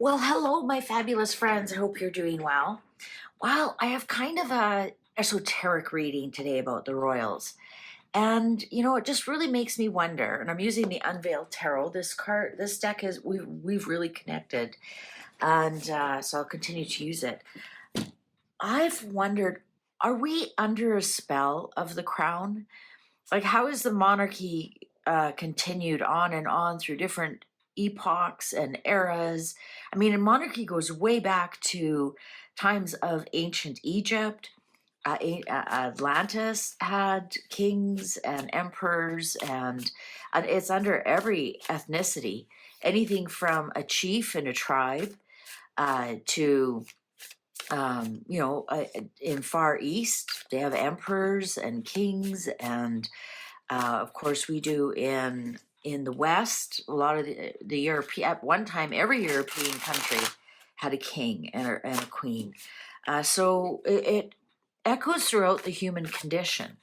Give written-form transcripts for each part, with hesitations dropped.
Well, hello, my fabulous friends. I hope you're doing well. Well, I have kind of a esoteric reading today about the royals. And it just really makes me wonder. And I'm using the Unveiled Tarot. This deck is we've really connected, and so I'll continue to use it. I've wondered, are we under a spell of the crown? Like, how is the monarchy continued on and on through different epochs and eras? I mean, and monarchy goes way back to times of ancient Egypt. Atlantis had kings and emperors, and it's under every ethnicity. Anything from a chief in a tribe to in Far East, they have emperors and kings, and of course, we do in the West. A lot of the European, at one time, every European country had a king and a queen. So it echoes throughout the human condition.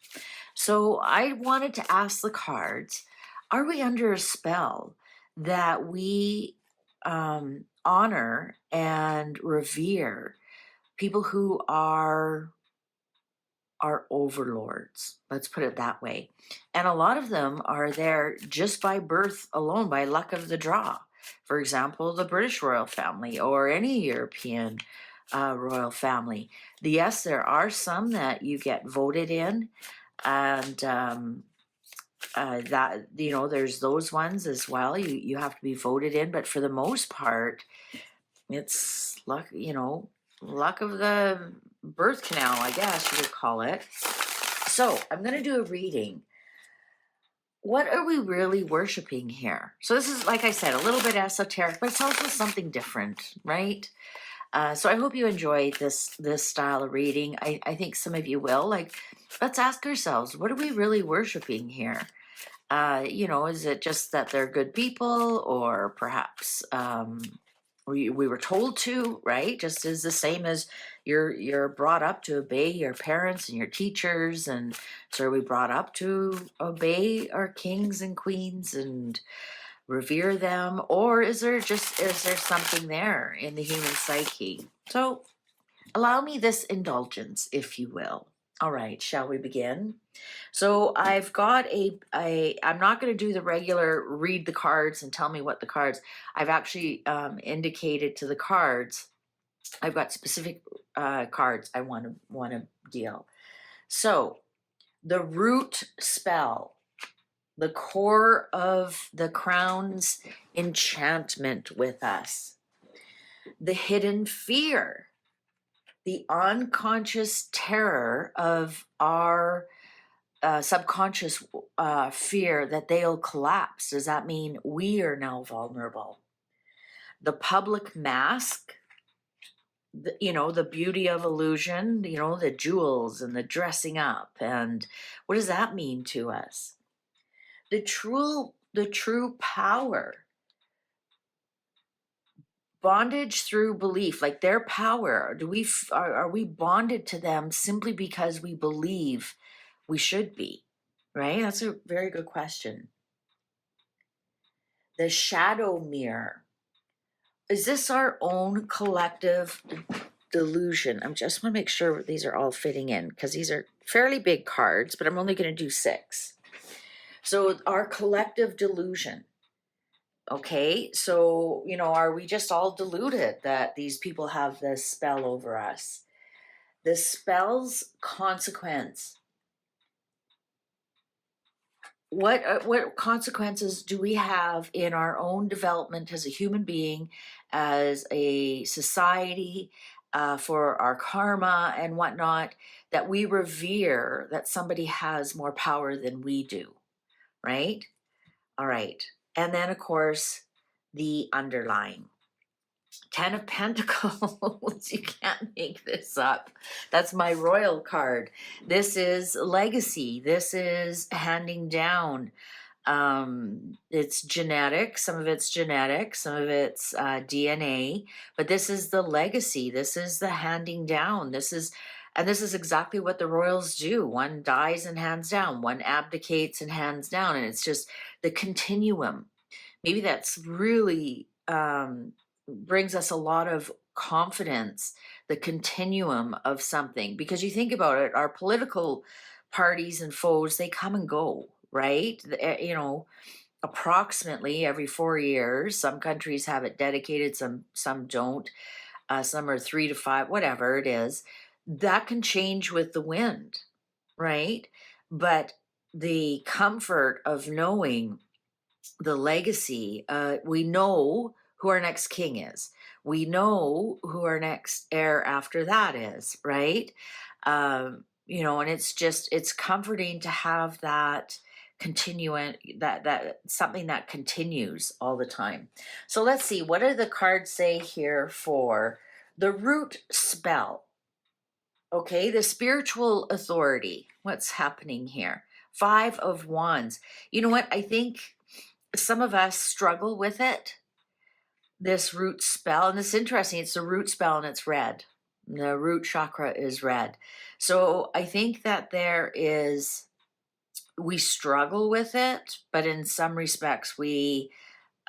So I wanted to ask the cards: are we under a spell that we honor and revere people who are our overlords? Let's put it that way. And a lot of them are there just by birth alone, by luck of the draw. For example, the British royal family or any European royal family. Yes, there are some that you get voted in, and that there's those ones as well. You have to be voted in, but for the most part, it's luck. Luck of the birth canal, I guess you would call it. So I'm going to do a reading. What are we really worshiping here? So this is, like I said, a little bit esoteric, but it's also something different, right? So I hope you enjoy this style of reading. I think some of you will. Like, let's ask ourselves, what are we really worshiping here? Is it just that they're good people, or perhaps we were told to, right? Just as the same as you're brought up to obey your parents and your teachers, and so are we brought up to obey our kings and queens and revere them, or is there something there in the human psyche? So allow me this indulgence, if you will. All right, shall we begin? So I've got I'm not going to do the regular read the cards and tell me what the cards. I've actually indicated to the cards. I've got specific cards I want to deal. So the root spell, the core of the crown's enchantment with us, the hidden fear, the unconscious terror of our subconscious fear that they'll collapse. Does that mean we are now vulnerable? The public mask, the beauty of illusion, the jewels and the dressing up. And what does that mean to us? The true power. Bondage through belief, like their power. Are we bonded to them simply because we believe we should be? Right? That's a very good question. The shadow mirror. Is this our own collective delusion? I just want to make sure these are all fitting in, because these are fairly big cards, but I'm only going to do 6. So our collective delusion. Okay, so, are we just all deluded that these people have this spell over us? The spell's consequence. What consequences do we have in our own development as a human being, as a society, for our karma and whatnot, that we revere that somebody has more power than we do, right? All right. And then, of course, the underlying 10 of Pentacles. You can't make this up. That's my royal card. This is legacy. This is handing down. It's genetic. Some of it's genetic. Some of it's DNA. But this is the legacy. This is the handing down. This is exactly what the royals do. One dies and hands down. One abdicates and hands down. And it's just the continuum. Maybe that's really brings us a lot of confidence, the continuum of something. Because you think about it, our political parties and foes, they come and go, right? You know, approximately every 4 years. Some countries have it dedicated, some don't. Some are 3 to 5, whatever it is. That can change with the wind, right? But the comfort of knowing the legacy, we know who our next king is. We know who our next heir after that is, right? You know, and it's comforting to have that continuing, that something that continues all the time. So let's see, what do the cards say here for the root spell? Okay, the spiritual authority. What's happening here? 5 of Wands. You know what? I think some of us struggle with it, this root spell. And it's interesting, it's a root spell and it's red. The root chakra is red. So I think that we struggle with it, but in some respects we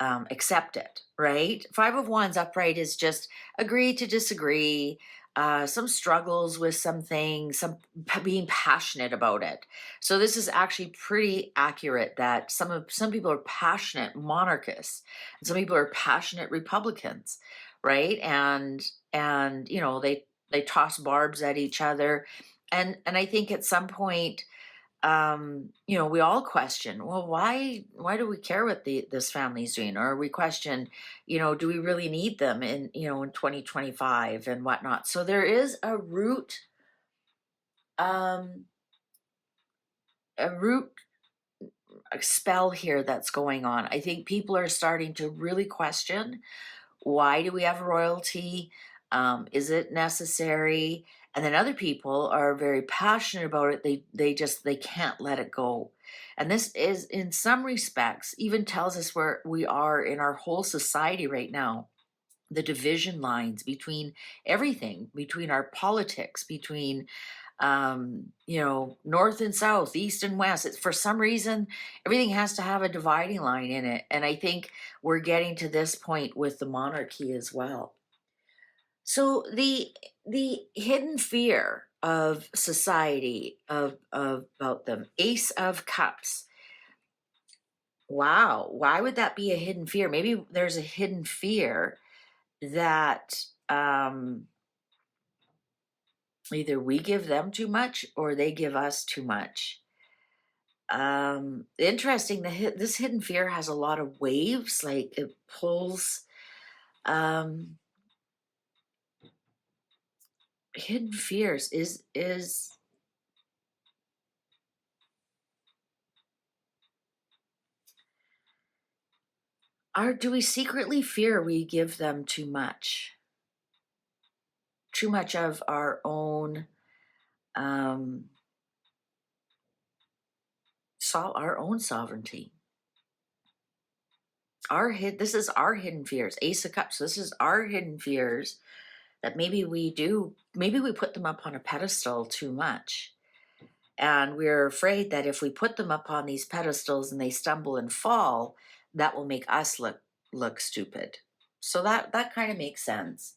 accept it, right? 5 of Wands upright is just agree to disagree, some struggles with some things, being passionate about it. So this is actually pretty accurate that some people are passionate monarchists, and some people are passionate Republicans, right? And you know, they toss barbs at each other, and I think at some point, you know, we all question, well, why do we care what this family's doing? Or we question, you know, do we really need them in, you know, in 2025 and whatnot? So there is um, a root spell here that's going on. I think people are starting to really question, why do we have royalty? Is it necessary? And then other people are very passionate about it. They can't let it go. And this is, in some respects, even tells us where we are in our whole society right now. The division lines between everything, between our politics, between you know, north and south, east and west. It's, for some reason, everything has to have a dividing line in it. And I think we're getting to this point with the monarchy as well. So the hidden fear of society, of about them, Ace of Cups. Wow, why would that be a hidden fear? Maybe there's a hidden fear that either we give them too much or they give us too much. Interesting, this hidden fear has a lot of waves, like it pulls. Hidden fears is are do we secretly fear we give them too much? Too much of our own our own sovereignty. This is our hidden fears. Ace of Cups. This is our hidden fears that maybe we put them up on a pedestal too much. And we're afraid that if we put them up on these pedestals and they stumble and fall, that will make us look stupid. So that kind of makes sense.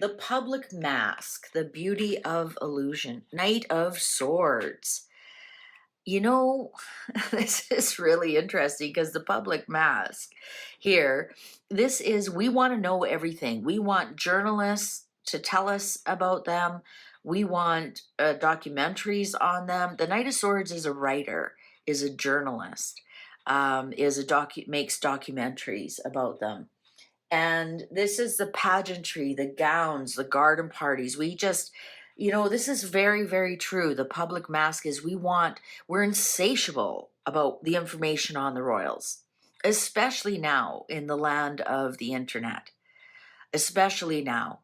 The public mask, the beauty of illusion, Knight of Swords. You know, this is really interesting because the public mask here, this is, we want to know everything. We want journalists to tell us about them. We want documentaries on them. The Knight of Swords is a writer, is a journalist, makes documentaries about them. And this is the pageantry, the gowns, the garden parties. We just, you know, this is very, very true. The public mask is, we're insatiable about the information on the royals, especially now in the land of the internet, especially now.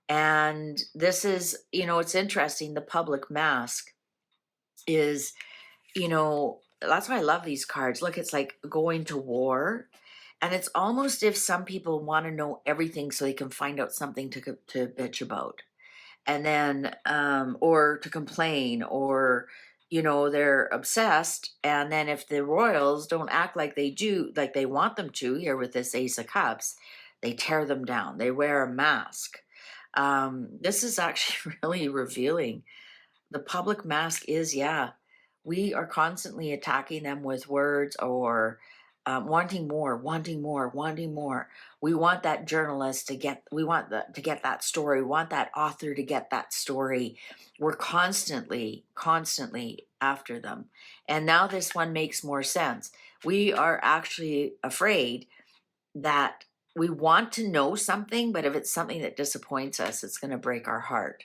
And this is, you know, it's interesting. The public mask is, you know, that's why I love these cards. Look, it's like going to war. And it's almost if some people want to know everything so they can find out something to bitch about. And then, or to complain, or, you know, they're obsessed. And then if the royals don't act like they do, like they want them to, here with this Ace of Cups, They tear them down. They wear a mask. This is actually really revealing. The public mask is, yeah, we are constantly attacking them with words or wanting more, wanting more, wanting more. We want that journalist to get, we want to get that story, we want that author to get that story. We're constantly after them. And now this one makes more sense. We are actually afraid that we want to know something, but if it's something that disappoints us, it's going to break our heart,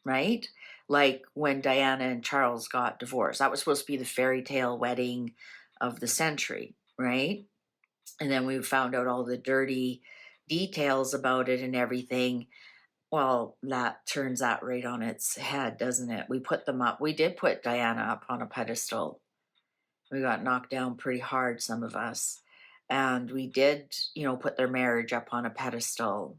right? Like when Diana and Charles got divorced. That was supposed to be the fairy tale wedding of the century, right? And then we found out all the dirty details about it and everything. Well, that turns that right on its head, doesn't it? We put them up. We did put Diana up on a pedestal. We got knocked down pretty hard, some of us. And we did, put their marriage up on a pedestal,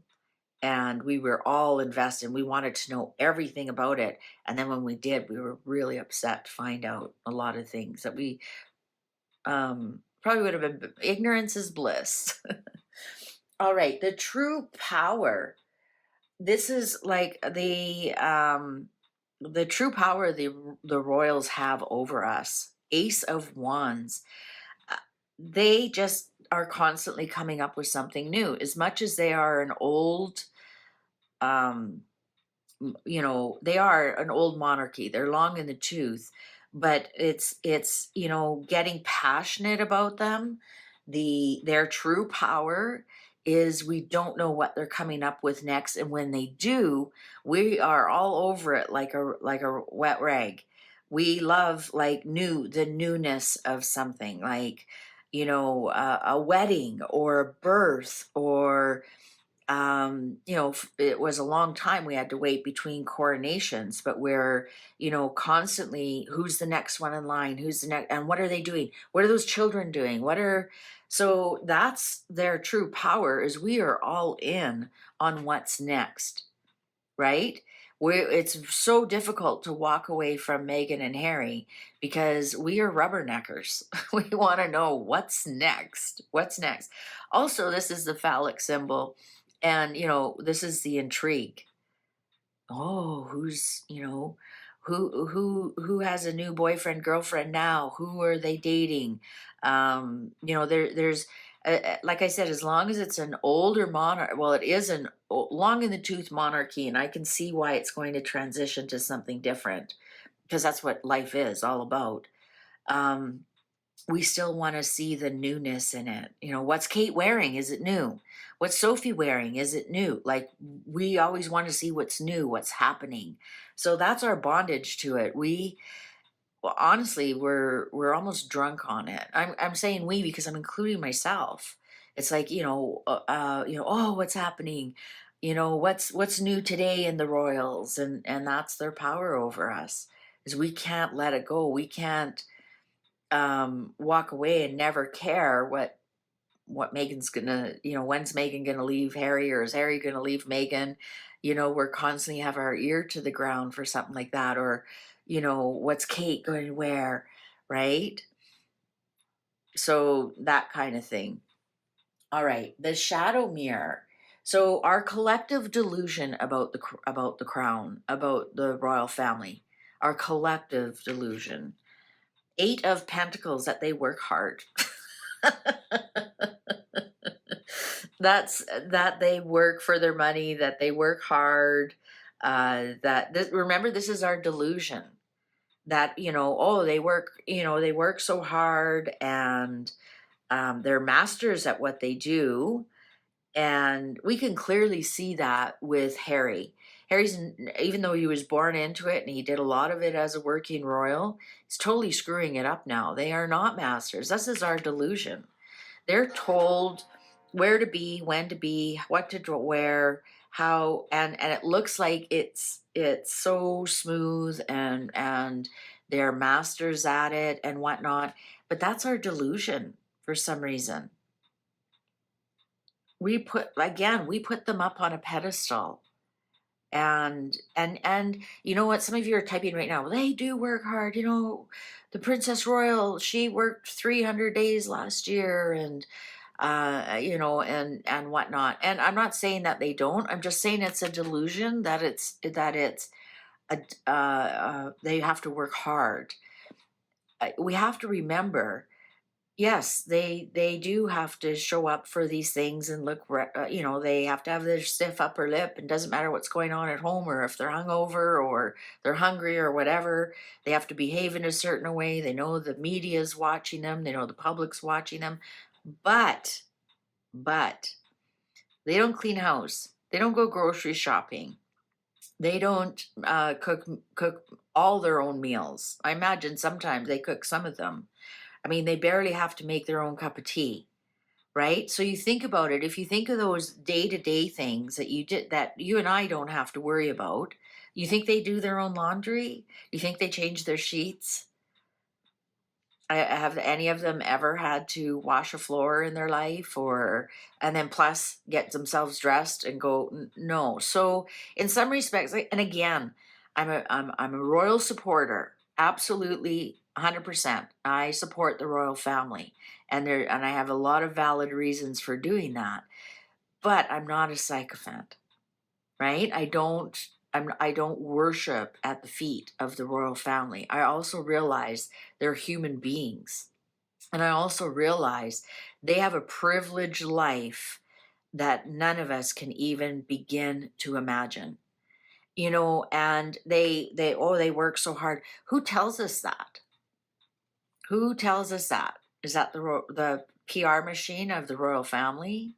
and we were all invested. We wanted to know everything about it. And then when we did, we were really upset to find out a lot of things that we probably would have been. Ignorance is bliss. All right, the true power. This is like the true power the royals have over us. Ace of Wands. They just are constantly coming up with something new. As much as they are an old um they are an old monarchy. They're long in the tooth, but it's getting passionate about them. Their true power is we don't know what they're coming up with next, and when they do, we are all over it like a wet rag. We love like the newness of something, like a wedding or a birth, or it was a long time we had to wait between coronations, but we're, constantly, who's the next one in line? Who's the next? And what are they doing? What are those children doing? So that's their true power, is we are all in on what's next, right? It's so difficult to walk away from Meghan and Harry because we are rubberneckers. We want to know what's next. What's next? Also, this is the phallic symbol, and this is the intrigue. Oh, who has a new boyfriend, girlfriend now? Who are they dating? There's like I said, as long as it's an older monarch, well, it is an long in the tooth monarchy, and I can see why it's going to transition to something different, because that's what life is all about. We still want to see the newness in it. What's Kate wearing? Is it new? What's Sophie wearing? Is it new? Like, we always want to see what's new, what's happening. So that's our bondage to it. Well, honestly, we're almost drunk on it. I'm saying we because I'm including myself. It's like, oh, what's happening? What's new today in the royals, and that's their power over us. Is we can't let it go. We can't walk away and never care what Megan's gonna, when's Megan gonna leave Harry, or is Harry gonna leave Megan? We're constantly have our ear to the ground for something like that, or what's Kate going to wear, right? So that kind of thing. All right, the shadow mirror. So our collective delusion about the crown, about the royal family, our collective delusion. 8 of Pentacles, that they work hard. That they work for their money, that they work hard. Remember, this is our delusion. That they work so hard, and they're masters at what they do. And we can clearly see that with Harry. Even though he was born into it and he did a lot of it as a working royal, he's totally screwing it up now. They are not masters. This is our delusion. They're told where to be, when to be, what to wear, how, and it looks like it's so smooth, and they're masters at it and whatnot. But that's our delusion for some reason. We put them up on a pedestal, and you know what, some of you are typing right now, well, they do work hard. The Princess Royal, she worked 300 days last year, and you know, and whatnot. And I'm not saying that they don't. I'm just saying it's a delusion that it's they have to work hard. We have to remember, yes, they do have to show up for these things and look, you know, they have to have their stiff upper lip, and doesn't matter what's going on at home, or if they're hungover or they're hungry or whatever. They have to behave in a certain way. They know the media is watching them. They know the public's watching them, but but they don't clean house. They don't go grocery shopping. They don't cook all their own meals. I imagine sometimes they cook some of them. I mean, they barely have to make their own cup of tea, right? So you think about it. If you think of those day-to-day things that you did, that you and I don't have to worry about, you think they do their own laundry? You think they change their sheets? Have any of them ever had to wash a floor in their life, or and then plus get themselves dressed and go? No. So in some respects, and again, I'm a royal supporter, absolutely 100%. I support the royal family, and I have a lot of valid reasons for doing that. But I'm not a sycophant, right? I don't worship at the feet of the royal family. I also realize they're human beings. And I also realize they have a privileged life that none of us can even begin to imagine. You know, and they work so hard. Who tells us that? Who tells us that? Is that the PR machine of the royal family?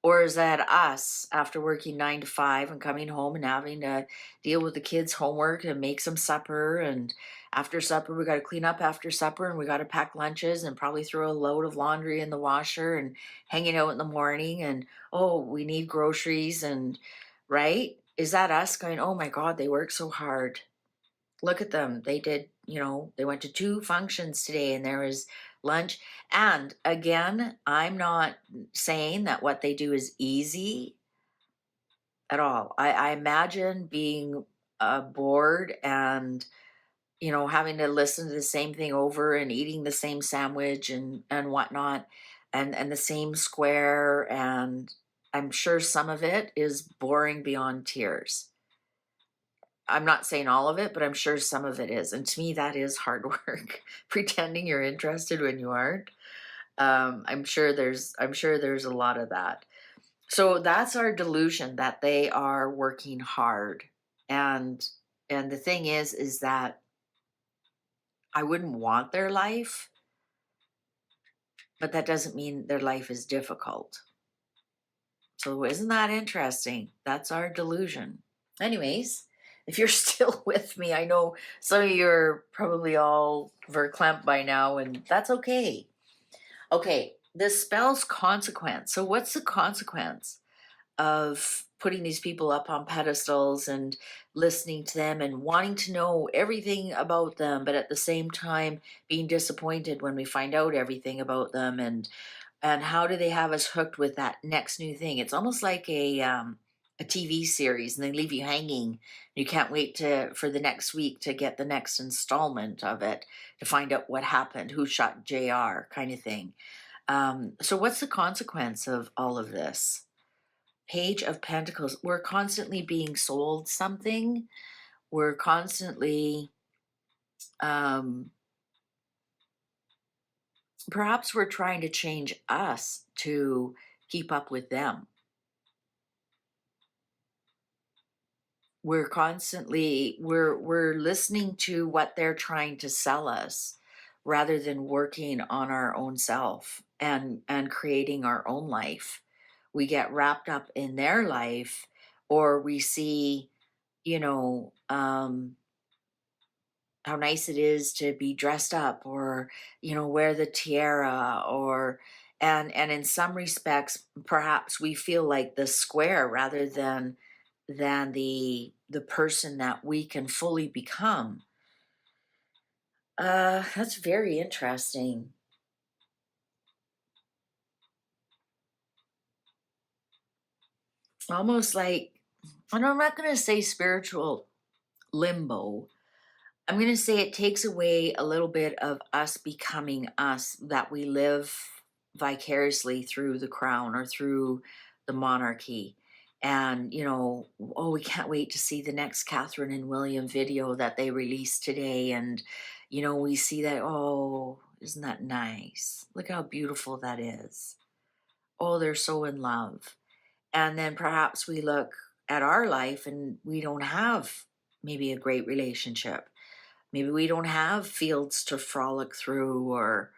Or is that us after working 9 to 5 and coming home and having to deal with the kids' homework and make some supper? And after supper, we got to clean up after supper, and we got to pack lunches and probably throw a load of laundry in the washer and hanging out in the morning. And oh, we need groceries. And right? Is that us going, oh my God, they work so hard? Look at them. They did, you know, they went to 2 functions today and there was lunch. And again, I'm not saying that what they do is easy at all. I imagine being bored and, you know, having to listen to the same thing over and eating the same sandwich and whatnot, and the same square. And I'm sure some of it is boring beyond tears. I'm not saying all of it, but I'm sure some of it is. And to me, that is hard work. Pretending you're interested when you aren't. I'm sure there's a lot of that. So that's our delusion, that they are working hard. And the thing is that I wouldn't want their life, but that doesn't mean their life is difficult. So isn't that interesting? That's our delusion. Anyways, if you're still with me, I know some of you are probably all verklempt by now, and that's okay. Okay, this spell's consequence. So what's the consequence of putting these people up on pedestals and listening to them and wanting to know everything about them, but at the same time being disappointed when we find out everything about them? And how do they have us hooked with that next new thing? It's almost like a TV series, and they leave you hanging. You can't wait for the next week to get the next installment of it, to find out what happened, who shot JR, kind of thing. So what's the consequence of all of this? Page of Pentacles. We're constantly being sold something. We're constantly, perhaps we're trying to change us to keep up with them. We're constantly, we're listening to what they're trying to sell us, rather than working on our own self and creating our own life. We get wrapped up in their life, or we see, you know, how nice it is to be dressed up, or, you know, wear the tiara, or and in some respects perhaps we feel like the square, rather than the person that we can fully become. That's very interesting. Almost like, and I'm not going to say spiritual limbo. I'm going to say it takes away a little bit of us becoming us, that we live vicariously through the crown or through the monarchy. And, oh, we can't wait to see the next Catherine and William video that they released today. And, we see that, oh, isn't that nice? Look how beautiful that is. Oh, they're so in love. And then perhaps we look at our life and we don't have maybe a great relationship. Maybe we don't have fields to frolic through or,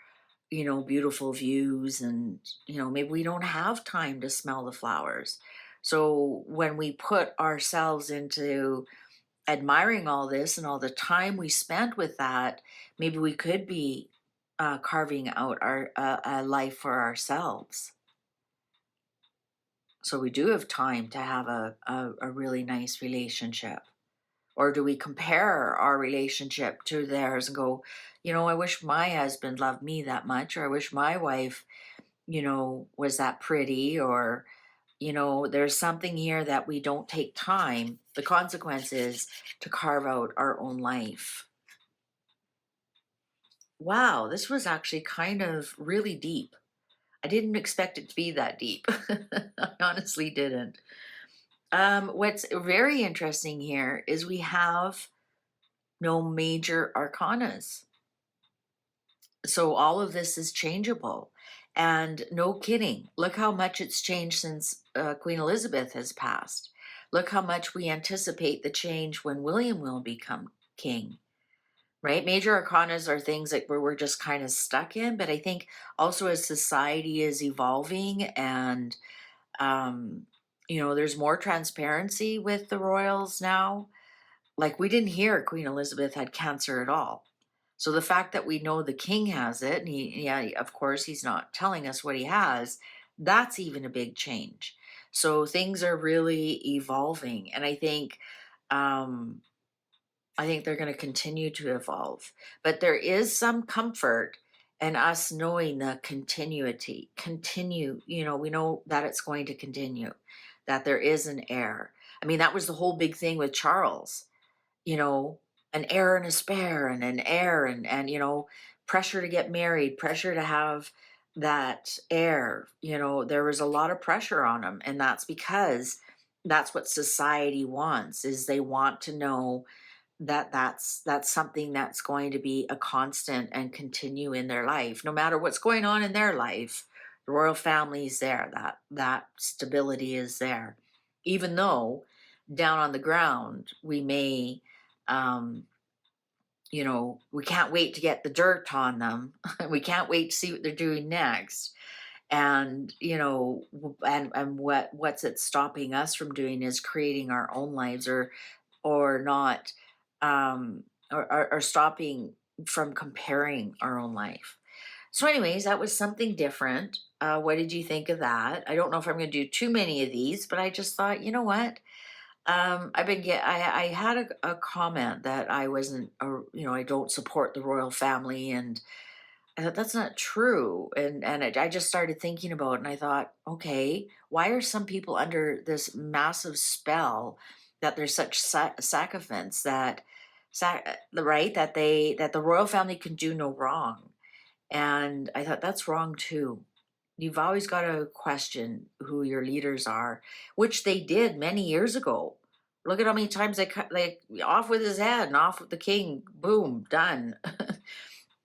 beautiful views. And, maybe we don't have time to smell the flowers. So when we put ourselves into admiring all this and all the time we spent with that, maybe we could be carving out a life for ourselves. So we do have time to have a really nice relationship. Or do we compare our relationship to theirs and go, I wish my husband loved me that much, or I wish my wife, was that pretty, or, there's something here that we don't take time. The consequence is to carve out our own life. Wow, this was actually kind of really deep. I didn't expect it to be that deep. I honestly didn't. What's very interesting here is we have no major arcanas. So all of this is changeable. And no kidding, look how much it's changed since Queen Elizabeth has passed. Look how much we anticipate the change when William will become king, right? Major arcanas are things that we're just kind of stuck in. But I think also as society is evolving and, there's more transparency with the royals now. Like, we didn't hear Queen Elizabeth had cancer at all. So the fact that we know the king has it, and of course, he's not telling us what he has, that's even a big change. So things are really evolving. And I think they're going to continue to evolve. But there is some comfort in us knowing the continue, we know that it's going to continue, that there is an heir. I mean, that was the whole big thing with Charles, you know, an heir and a spare and an heir and pressure to get married, pressure to have that heir. There was a lot of pressure on him, and that's because that's what society wants, is they want to know that that's something that's going to be a constant and continue in their life, no matter what's going on in their life. The royal family is there, that stability is there, even though down on the ground we may we can't wait to get the dirt on them. We can't wait to see what they're doing next. And and what's it stopping us from doing is creating our own lives, or not, or stopping from comparing our own life. So anyways, that was something different. What did you think of that? I don't know if I'm going to do too many of these, but I just thought, you know what? I had a comment that I wasn't, I don't support the royal family, and I thought that's not true. And I just started thinking about it, and I thought, okay, why are some people under this massive spell that there's such sycophants right, that the royal family can do no wrong? And I thought that's wrong too. You've always got to question who your leaders are, which they did many years ago. Look at how many times they off with his head and off with the king. Boom, done.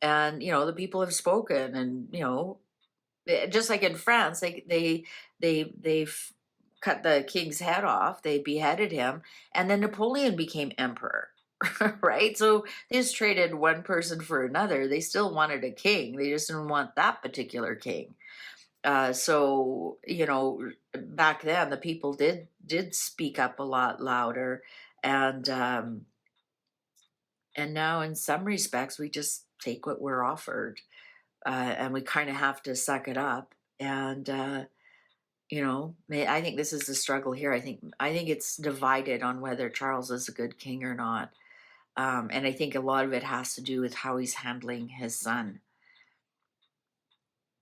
And the people have spoken, and just like in France, they've cut the king's head off. They beheaded him, and then Napoleon became emperor. Right? So they just traded one person for another. They still wanted a king. They just didn't want that particular king. So back then the people did speak up a lot louder, and now in some respects we just take what we're offered, and we kind of have to suck it up. And I think this is the struggle here. I think it's divided on whether Charles is a good king or not, and I think a lot of it has to do with how he's handling his son,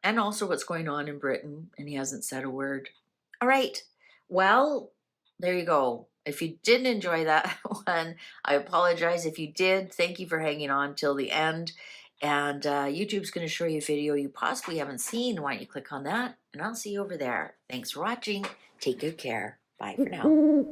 and also what's going on in Britain, and he hasn't said a word. All right. Well, there you go. If you didn't enjoy that one, I apologize. If you did, thank you for hanging on till the end. And YouTube's going to show you a video you possibly haven't seen. Why don't you click on that? And I'll see you over there. Thanks for watching. Take good care. Bye for now.